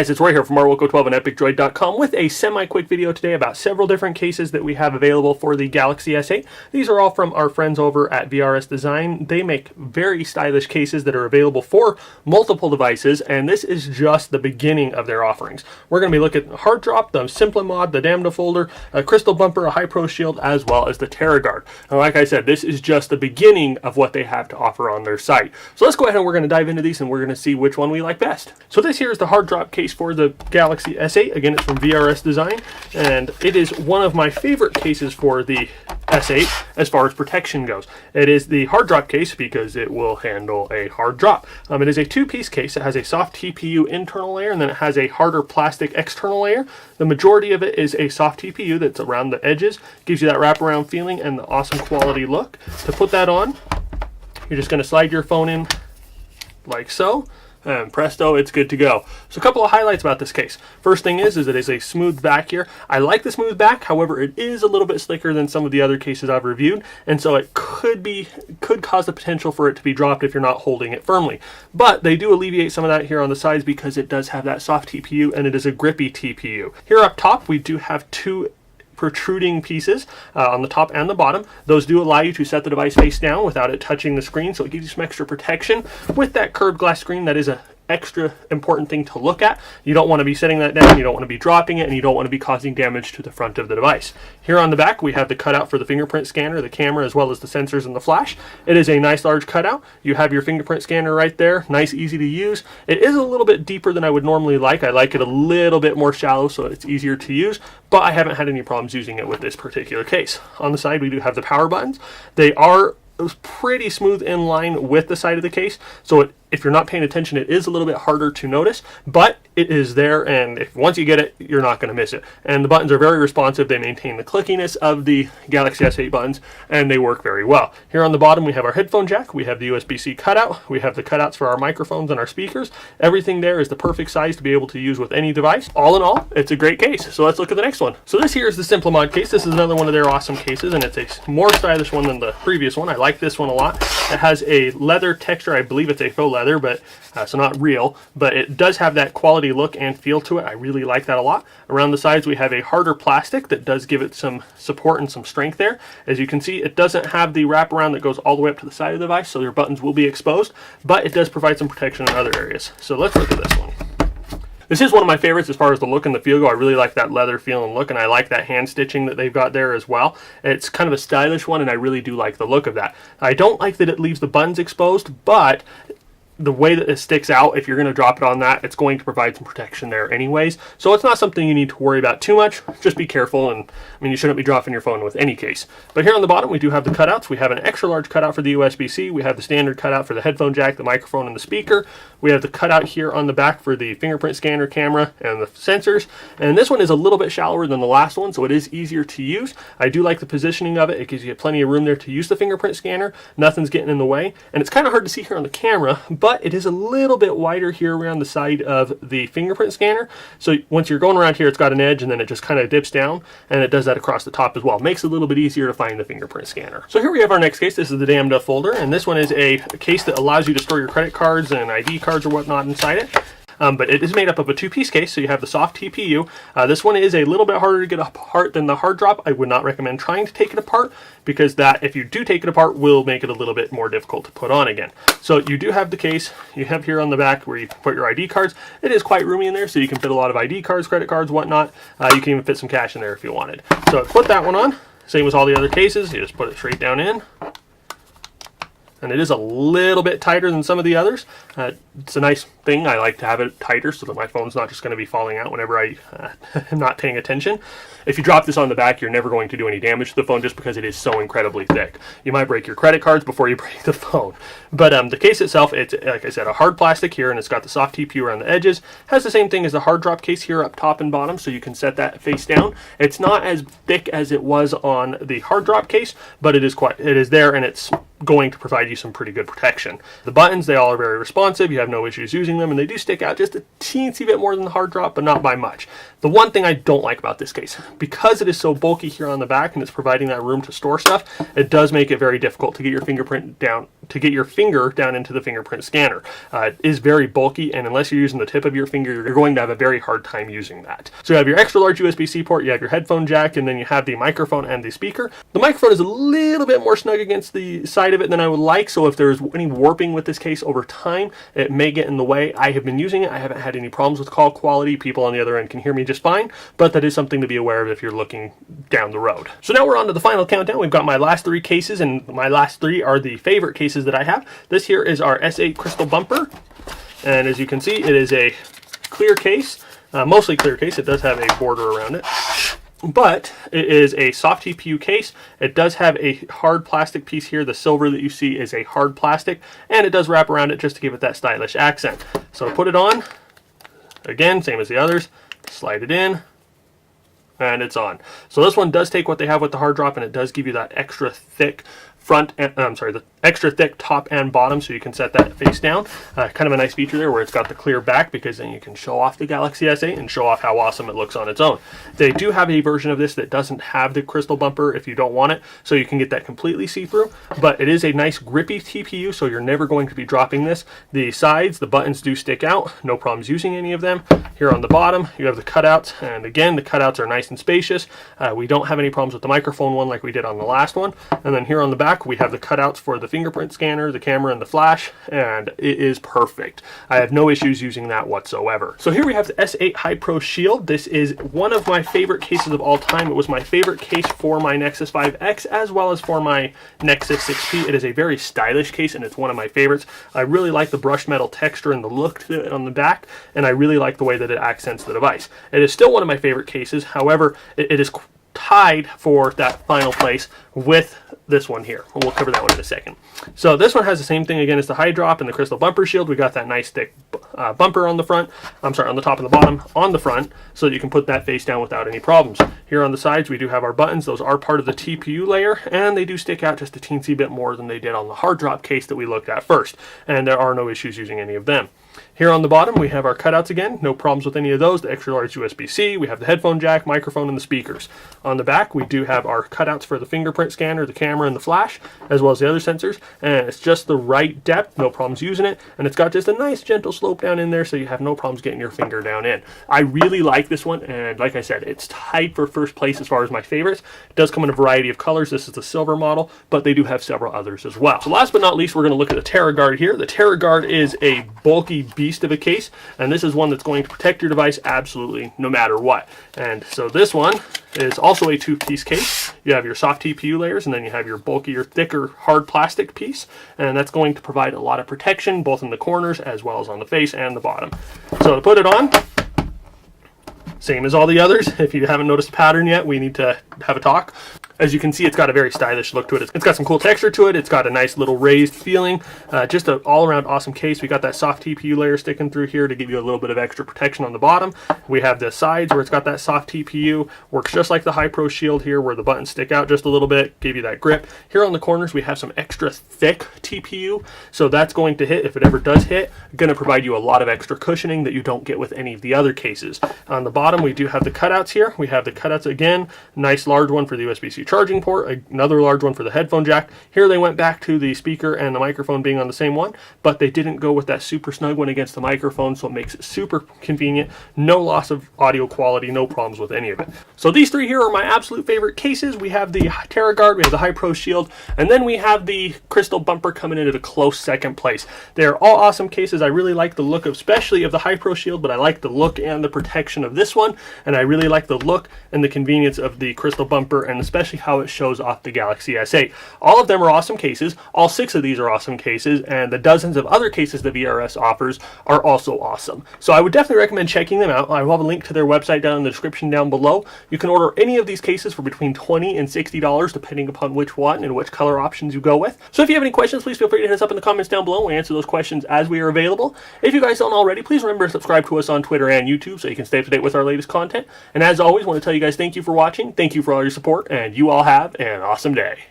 guys, it's Roy here from RWilco12 and EpicDroid.com with a semi-quick video today about several different cases that we have available for the Galaxy S8. These are all from our friends over at VRS Design. They make very stylish cases that are available for multiple devices, and this is just the beginning of their offerings. We're going to be looking at the Hard Drop, the Simplimod, the DND Folder, a Crystal Bumper, a High Pro Shield, as well as the TerraGuard. And like I said, this is just the beginning of what they have to offer on their site. So let's go ahead and we're going to dive into these and we're going to see which one we like best. So this here is the Hard Drop case for the Galaxy S8. Again, it's from VRS Design, and it is one of my favorite cases for the S8 as far as protection goes. It is the Hard Drop case because it will handle a hard drop. It is a two-piece case. It has a soft TPU internal layer, and then it has a harder plastic external layer. The majority of it is a soft TPU that's around the edges. Gives you that wraparound feeling and the awesome quality look. To put that on, you're just going to slide your phone in like so, and presto, it's good to go. So a couple of highlights about this case. First thing is it is a smooth back here. I like the smooth back, however, it is a little bit slicker than some of the other cases I've reviewed, and so it could cause the potential for it to be dropped if you're not holding it firmly. But they do alleviate some of that here on the sides because it does have that soft TPU, and it is a grippy TPU. Here up top, we do have two protruding pieces on the top and the bottom. Those do allow you to set the device face down without it touching the screen, so it gives you some extra protection. With that curved glass screen, that is a extra important thing to look at. You don't want to be setting that down, you don't want to be dropping it, and you don't want to be causing damage to the front of the device. Here on the back, we have the cutout for the fingerprint scanner, the camera, as well as the sensors and the flash. It is a nice large cutout. You have your fingerprint scanner right there, nice, easy to use. It is a little bit deeper than I would normally like. I like it a little bit more shallow so it's easier to use, but I haven't had any problems using it with this particular case. On the side, we do have the power buttons. They are pretty smooth in line with the side of the case, so if you're not paying attention, it is a little bit harder to notice, but it is there, and once you get it, you're not going to miss it. And the buttons are very responsive. They maintain the clickiness of the Galaxy S8 buttons, and they work very well. Here on the bottom, we have our headphone jack, we have the USB-C cutout, we have the cutouts for our microphones and our speakers. Everything there is the perfect size to be able to use with any device. All in all, it's a great case. So let's look at the next one. So this here is the Simplimod case. This is another one of their awesome cases, and it's a more stylish one than the previous one. I like this one a lot. It has a leather texture. I believe it's a faux leather, but so not real, but it does have that quality look and feel to it. I really like that a lot. Around the sides, we have a harder plastic that does give it some support and some strength there. As you can see, it doesn't have the wraparound that goes all the way up to the side of the device, so your buttons will be exposed, but it does provide some protection in other areas. So let's look at this one. This is one of my favorites as far as the look and the feel go. I really like that leather feel and look, and I like that hand stitching that they've got there as well. It's kind of a stylish one, and I really do like the look of that. I don't like that it leaves the buttons exposed, but the way that it sticks out, if you're going to drop it on that, it's going to provide some protection there anyways. So it's not something you need to worry about too much. Just be careful, and I mean, you shouldn't be dropping your phone with any case. But here on the bottom, we do have the cutouts. We have an extra large cutout for the USB-C. We have the standard cutout for the headphone jack, the microphone, and the speaker. We have the cutout here on the back for the fingerprint scanner, camera, and the sensors. And this one is a little bit shallower than the last one, so it is easier to use. I do like the positioning of it. It gives you plenty of room there to use the fingerprint scanner. Nothing's getting in the way. And it's kind of hard to see here on the camera, but it is a little bit wider here around the side of the fingerprint scanner. So once you're going around here, it's got an edge, and then it just kind of dips down, and it does that across the top as well. Makes it a little bit easier to find the fingerprint scanner. So here we have our next case. This is the DND Folder, and this one is a case that allows you to store your credit cards and ID cards or whatnot inside it. But it is made up of a two-piece case, so you have the soft TPU. This one is a little bit harder to get apart than the Hard Drop. I would not recommend trying to take it apart, because that, if you do take it apart, will make it a little bit more difficult to put on again. So you do have the case. You have here on the back where you can put your ID cards. It is quite roomy in there, so you can fit a lot of ID cards, credit cards, whatnot. You can even fit some cash in there if you wanted. So put that one on. Same as all the other cases. You just put it straight down in. And it is a little bit tighter than some of the others. It's a nice thing. I like to have it tighter so that my phone's not just going to be falling out whenever I am not paying attention. If you drop this on the back, you're never going to do any damage to the phone just because it is so incredibly thick. You might break your credit cards before you break the phone. But the case itself, it's, like I said, a hard plastic here, and it's got the soft TPU around the edges. Has the same thing as the Hard Drop case here up top and bottom, so you can set that face down. It's not as thick as it was on the Hard Drop case, but it is there, and it's going to provide you some pretty good protection. The buttons, they all are very responsive. You have no issues using them, and they do stick out just a teensy bit more than the hard drop, but not by much. The one thing I don't like about this case, because it is so bulky here on the back and it's providing that room to store stuff, it does make it very difficult to get your fingerprint down, to get your finger down into the fingerprint scanner. It is very bulky, and unless you're using the tip of your finger, you're going to have a very hard time using that. So you have your extra large USB-C port, you have your headphone jack, and then you have the microphone and the speaker. The microphone is a little bit more snug against the side of it than I would like, so if there's any warping with this case over time, it may get in the way. I have been using it. I haven't had any problems with call quality. People on the other end can hear me just fine, but that is something to be aware of if you're looking down the road. So now we're on to the final countdown. We've got my last 3 cases, and my last 3 are the favorite cases that I have. This here is our S8 crystal bumper, and as you can see, it is a clear case, mostly clear case. It does have a border around it, but it is a soft TPU case. It does have a hard plastic piece here. The silver that you see is a hard plastic, and it does wrap around it just to give it that stylish accent. So put it on, again, same as the others, slide it in, and it's on. So this one does take what they have with the hard drop, and it does give you that extra thick front and, the extra thick top and bottom, so you can set that face down. Kind of a nice feature there where it's got the clear back, because then you can show off the Galaxy S8 and show off how awesome it looks on its own. They do have a version of this that doesn't have the crystal bumper if you don't want it, so you can get that completely see-through, but it is a nice grippy TPU, so you're never going to be dropping this. The sides, the buttons do stick out, no problems using any of them. Here on the bottom, you have the cutouts, and again, the cutouts are nice and spacious. We don't have any problems with the microphone one like we did on the last one. And then here on the back, we have the cutouts for the fingerprint scanner, the camera, and the flash, and it is perfect. I have no issues using that whatsoever. So here we have the S8 High Pro Shield. This is one of my favorite cases of all time. It was my favorite case for my Nexus 5X as well as for my Nexus 6P. It is a very stylish case, and it's one of my favorites. I really like the brushed metal texture and the look to it on the back, and I really like the way that it accents the device. It is still one of my favorite cases. However, it is tied for that final place with this one here. We'll cover that one in a second. So this one has the same thing again as the high drop and the crystal bumper shield. We got that nice thick bumper on the front, on the top and the bottom on the front, so that you can put that face down without any problems. Here on the sides we do have our buttons. Those are part of the TPU layer, and they do stick out just a teensy bit more than they did on the hard drop case that we looked at first, and there are no issues using any of them. Here on the bottom we have our cutouts again, no problems with any of those. The extra large USB-C, we have the headphone jack, microphone, and the speakers. On the back we do have our cutouts for the fingerprint scanner, the camera, and the flash, as well as the other sensors, and it's just the right depth, no problems using it, and it's got just a nice gentle slope down in there, so you have no problems getting your finger down in. I really like this one, and like I said, it's tied for first place as far as my favorites. It does come in a variety of colors. This is the silver model, but they do have several others as well. So last but not least, we're going to look at the TerraGuard here. The TerraGuard is a bulky beast of a case, and this is one that's going to protect your device absolutely no matter what. And so this one is also a 2-piece case. You have your soft TPU layers, and then you have your bulkier, thicker, hard plastic piece, and that's going to provide a lot of protection both in the corners as well as on the face and the bottom. So to put it on, same as all the others. If you haven't noticed a pattern yet, we need to have a talk. As you can see, it's got a very stylish look to it. It's got some cool texture to it. It's got a nice little raised feeling. Just an all-around awesome case. We got that soft TPU layer sticking through here to give you a little bit of extra protection on the bottom. We have the sides where it's got that soft TPU. Works just like the High Pro Shield here, where the buttons stick out just a little bit, give you that grip. Here on the corners, we have some extra thick TPU. So that's going to hit, if it ever does hit, going to provide you a lot of extra cushioning that you don't get with any of the other cases. On the bottom, we do have the cutouts here. We have the cutouts again. Nice large one for the USB-C charging port, another large one for the headphone jack. Here they went back to the speaker and the microphone being on the same one, but they didn't go with that super snug one against the microphone, so it makes it super convenient. No loss of audio quality, no problems with any of it. So these three here are my absolute favorite cases. We have the TerraGuard, we have the High Pro Shield, and then we have the crystal bumper coming in at a close second place. They're all awesome cases. I really like the look, especially of the High Pro Shield, but I like the look and the protection of this one, and I really like the look and the convenience of the crystal bumper, and especially how it shows off the Galaxy S8. All of them are awesome cases. All 6 of these are awesome cases, and the dozens of other cases that VRS offers are also awesome. So I would definitely recommend checking them out. I will have a link to their website down in the description down below. You can order any of these cases for between $20 and $60 depending upon which one and which color options you go with. So if you have any questions, please feel free to hit us up in the comments down below. We answer those questions as we are available. If you guys don't already, please remember to subscribe to us on Twitter and YouTube so you can stay up to date with our latest content. And as always, I want to tell you guys thank you for watching, thank you for all your support, and you all have an awesome day.